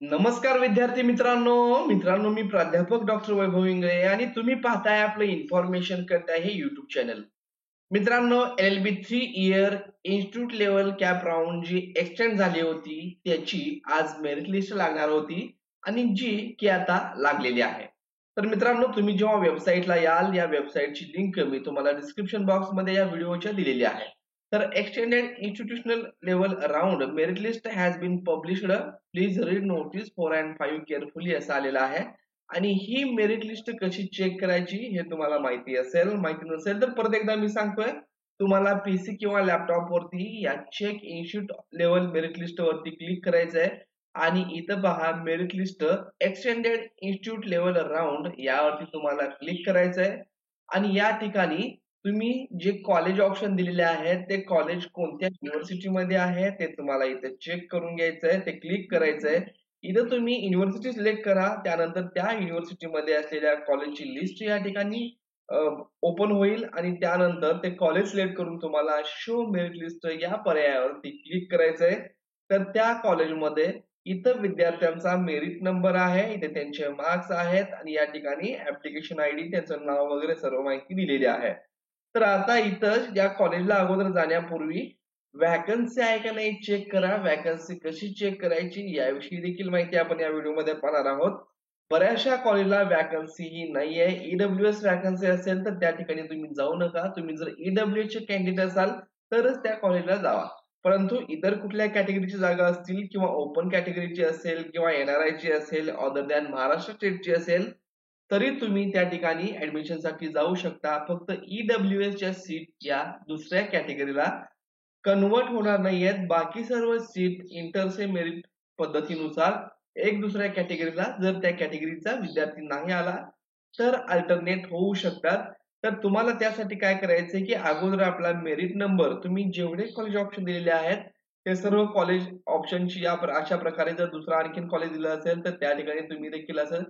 नमस्कार विद्यार्थी मित्रांनो मी प्राध्यापक डॉक्टर वैभव इंगळे आणि तुम्ही पाहताय आपलं इन्फॉर्मेशन कट आहे YouTube चॅनल. मित्रांनो LLB 3 year institute level cap round जी एक्सटेंड झाली होती त्याची आज मेरिट लिस्ट लागणार होती आणि जी की आता लागलेली आहे. तर मित्रांनो तुम्ही जेव्हा वेबसाईटला याल या वेबसाईटची लिंक मी तुम्हाला डिस्क्रिप्शन बॉक्स मध्ये या व्हिडिओच्या दिलेली आहे. तर extended institutional level round merit list has been published. Please read notice 4 and 5 carefully असं आलेलं आहे. आणि ही मेरिट लिस्ट कशी चेक करायची हे तुम्हाला माहिती नसेल तर परत एकदा मी सांगतोय. तुम्हाला पीसी किंवा लॅपटॉप वरती या check institute level merit list वरती क्लिक करायचंय आणि इथं पहा merit list extended institute level round यावरती तुम्हाला क्लिक करायचंय आणि या ठिकाणी तुम्ही जे कॉलेज ऑप्शन दिलेले आहेत ते कॉलेज कोणत्या युनिव्हर्सिटी मध्ये आहे ते तुम्हाला इथे चेक करून घ्यायचंय, ते क्लिक करायचंय. इथं तुम्ही युनिव्हर्सिटी सिलेक्ट करा, त्यानंतर त्या युनिव्हर्सिटी मध्ये असलेल्या कॉलेजची लिस्ट या ठिकाणी ओपन होईल आणि त्यानंतर ते कॉलेज सिलेक्ट करून तुम्हाला शो मेरिट लिस्ट या पर्यायावरती क्लिक करायचंय. तर त्या कॉलेजमध्ये इथं विद्यार्थ्यांचा मेरिट नंबर आहे, इथे त्यांचे मार्क्स आहेत आणि या ठिकाणी ऍप्लिकेशन आयडी, त्याचं नाव वगैरे सर्व माहिती दिलेली आहे. तर आता इथं या कॉलेजला अगोदर जाण्यापूर्वी व्हॅकन्सी आहे का नाही चेक करा. व्हॅकन्सी कशी चेक करायची याविषयी देखील माहिती आपण या व्हिडिओमध्ये पाहणार आहोत. बऱ्याचशा कॉलेजला व्हॅकन्सी ही नाहीये. ईडब्ल्यूएस व्हॅकन्सी असेल तर त्या ठिकाणी तुम्ही जाऊ नका. तुम्ही जर ईडब्ल्यूएस चे कॅन्डिडेट असाल तरच त्या कॉलेजला जावा. परंतु इतर कुठल्या कॅटेगरीची जागा असतील किंवा ओपन कॅटेगरीची असेल किंवा एनआरआय ची असेल अदर दॅन महाराष्ट्र स्टेटची असेल तरी तुम्ही त्या ठिकाणी ऍडमिशन साठी जाऊ शकता. फक्त ईडब्ल्यूएस च्या सीट या दुसऱ्या कॅटेगरीला कन्वर्ट होणार नाहीयेत. बाकी सर्व सीट इंटरसे मेरिट पद्धतीनुसार एक दुसऱ्या कॅटेगरीला जर त्या कॅटेगरीचा विद्यार्थी नाही आला तर अल्टरनेट होऊ शकतात. तर तुम्हाला त्यासाठी काय करायचंय की अगोदर आपला मेरिट नंबर तुम्ही जेवढे कॉलेज ऑप्शन दिलेले आहेत ते सर्व कॉलेज ऑप्शनची अशा प्रकारे जर दुसरा आणखीन कॉलेज दिलं असेल तर त्या ठिकाणी तुम्ही देखील असं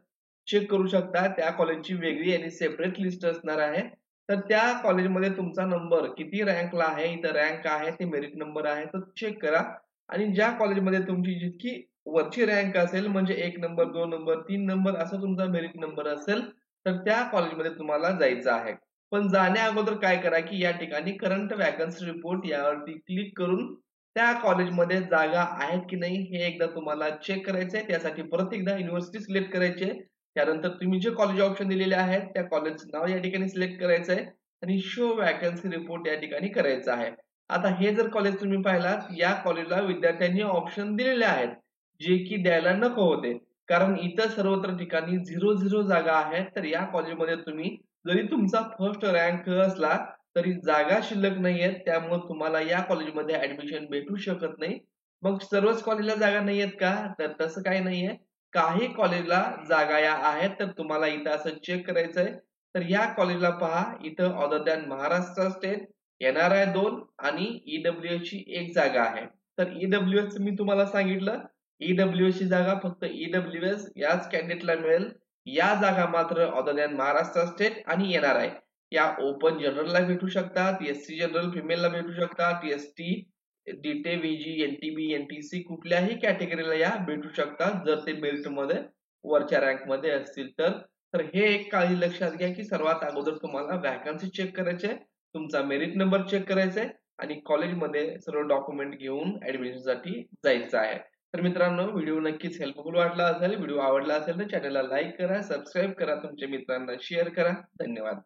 चेक करू शकता. त्या कॉलेजची वेगळी आणि सेपरेट लिस्ट असणार आहे. तर त्या कॉलेजमध्ये तुमचा नंबर किती रँकला आहे, इथं रँक आहे ते मेरिट नंबर आहे तो चेक करा. आणि ज्या कॉलेजमध्ये तुमची जितकी वरची रँक असेल म्हणजे 1 नंबर 2 नंबर 3 नंबर असा तुमचा मेरिट नंबर असेल तर त्या कॉलेजमध्ये तुम्हाला जायचं आहे. पण जाण्या अगोदर काय करा की या ठिकाणी करंट वॅकन्सी रिपोर्ट यावरती क्लिक करून त्या कॉलेजमध्ये जागा आहेत की नाही हे एकदा तुम्हाला चेक करायचंय. त्यासाठी परत एकदा युनिव्हर्सिटी सिलेक्ट करायची. त्यानंतर तुम्ही जे कॉलेज ऑप्शन दिलेले आहेत त्या कॉलेजचं नाव या ठिकाणी सिलेक्ट करायचंय आणि शो वॅकन्सी रिपोर्ट या ठिकाणी करायचं आहे. आता हे जर कॉलेज तुम्ही पाहिलात या कॉलेजला विद्यार्थ्यांनी ऑप्शन दिलेले आहेत जे की द्यायला नको होते. कारण इतर सर्वत्र ठिकाणी 0-0 जागा आहेत. तर या कॉलेजमध्ये तुम्ही जरी तुमचा फर्स्ट रँक असला तरी जागा शिल्लक नाहीयेत. त्यामुळे तुम्हाला या कॉलेजमध्ये ऍडमिशन भेटू शकत नाही. मग सर्वच कॉलेजला जागा नाहीयेत का? तर तसं काही नाहीये. काही कॉलेजला जागा या आहेत तर तुम्हाला इथं असं चेक करायचंय. तर या कॉलेजला पहा इथं other than Maharashtra state NRI 2 आणि ईडब्ल्यूएस ची एक जागा आहे. तर ईडब्ल्यूएस मी तुम्हाला सांगितलं ईडब्ल्यूएस ची जागा फक्त ईडब्ल्यूएस याच कॅन्डिडेटला मिळेल. या जागा मात्र अदर दॅन महाराष्ट्र स्टेट आणि एनआरआय या ओपन जनरलला भेटू शकतात. एससी जनरल फिमेलला भेटू शकतात. एसटी डीटे व्हीजी एनटीबी एनटीसी कुठल्याही कॅटेगरीला या भेटू शकतात जर ते मेरिट मध्ये वरच्या रँक मध्ये असतील तर. तर हे एक काळजी लक्षात घ्या की सर्वात अगोदर तुम्हाला व्हॅकन्सी चेक करायचे, तुमचा मेरिट नंबर चेक करायचा आणि कॉलेजमध्ये सर्व डॉक्युमेंट घेऊन ऍडमिशन साठी जायचं आहे. तर मित्रांनो व्हिडिओ नक्कीच हेल्पफुल वाटला असेल. व्हिडिओ आवडला असेल तर चॅनलला लाईक करा, सबस्क्राईब करा, तुमच्या मित्रांना शेअर करा. धन्यवाद.